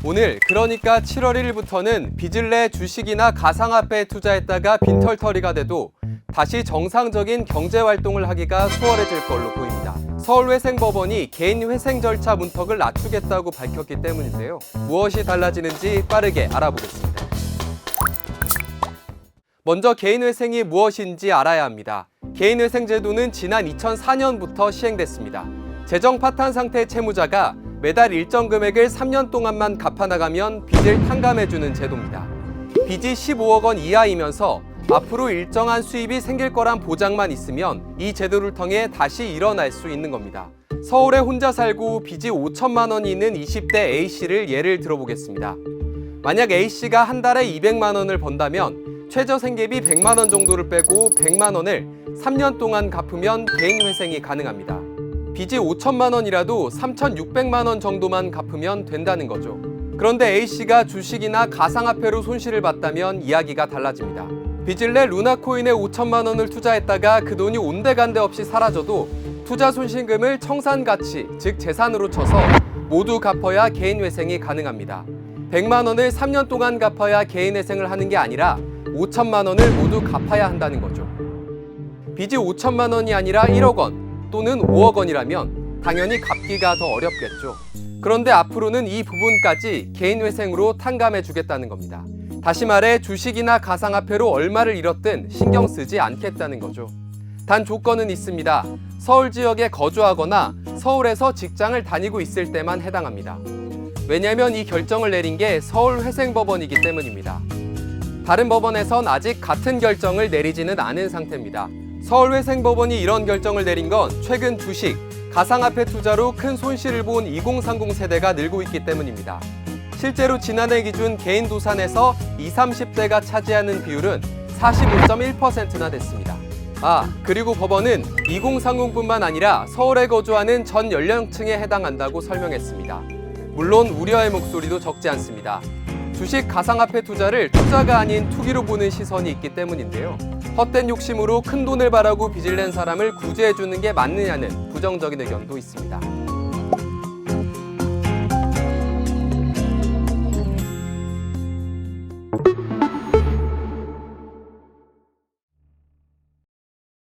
오늘 그러니까 7월 1일부터는 빚을 내 주식이나 가상화폐에 투자했다가 빈털터리가 돼도 다시 정상적인 경제활동을 하기가 수월해질 걸로 보입니다. 서울회생법원이 개인 회생 절차 문턱을 낮추겠다고 밝혔기 때문인데요. 무엇이 달라지는지 빠르게 알아보겠습니다. 먼저 개인회생이 무엇인지 알아야 합니다. 개인회생 제도는 지난 2004년부터 시행됐습니다. 재정 파탄 상태의 채무자가 매달 일정 금액을 3년 동안만 갚아나가면 빚을 탕감해주는 제도입니다. 빚이 15억 원 이하이면서 앞으로 일정한 수입이 생길 거란 보장만 있으면 이 제도를 통해 다시 일어날 수 있는 겁니다. 서울에 혼자 살고 빚이 5천만 원이 있는 20대 A씨를 예를 들어보겠습니다. 만약 A씨가 한 달에 200만 원을 번다면 최저 생계비 100만 원 정도를 빼고 100만 원을 3년 동안 갚으면 개인 회생이 가능합니다. 빚이 5천만 원이라도 3,600만 원 정도만 갚으면 된다는 거죠. 그런데 A씨가 주식이나 가상화폐로 손실을 봤다면 이야기가 달라집니다. 빚을 내 루나코인에 5천만 원을 투자했다가 그 돈이 온데간데 없이 사라져도 투자 손실금을 청산가치, 즉 재산으로 쳐서 모두 갚아야 개인회생이 가능합니다. 100만 원을 3년 동안 갚아야 개인회생을 하는 게 아니라 5천만 원을 모두 갚아야 한다는 거죠. 빚이 5천만 원이 아니라 1억 원 또는 5억 원이라면 당연히 갚기가 더 어렵겠죠. 그런데 앞으로는 이 부분까지 개인회생으로 탕감해 주겠다는 겁니다. 다시 말해 주식이나 가상화폐로 얼마를 잃었든 신경 쓰지 않겠다는 거죠. 단 조건은 있습니다. 서울 지역에 거주하거나 서울에서 직장을 다니고 있을 때만 해당합니다. 왜냐하면 이 결정을 내린 게 서울회생법원이기 때문입니다. 다른 법원에선 아직 같은 결정을 내리지는 않은 상태입니다. 서울회생법원이 이런 결정을 내린 건 최근 주식, 가상화폐 투자로 큰 손실을 본 2030 세대가 늘고 있기 때문입니다. 실제로 지난해 기준 개인 도산에서 20, 30대가 차지하는 비율은 45.1%나 됐습니다. 그리고 법원은 2030뿐만 아니라 서울에 거주하는 전 연령층에 해당한다고 설명했습니다. 물론 우려의 목소리도 적지 않습니다. 주식 가상화폐 투자를 투자가 아닌 투기로 보는 시선이 있기 때문인데요. 헛된 욕심으로 큰 돈을 바라고 빚을 낸 사람을 구제해주는 게 맞느냐는 부정적인 의견도 있습니다.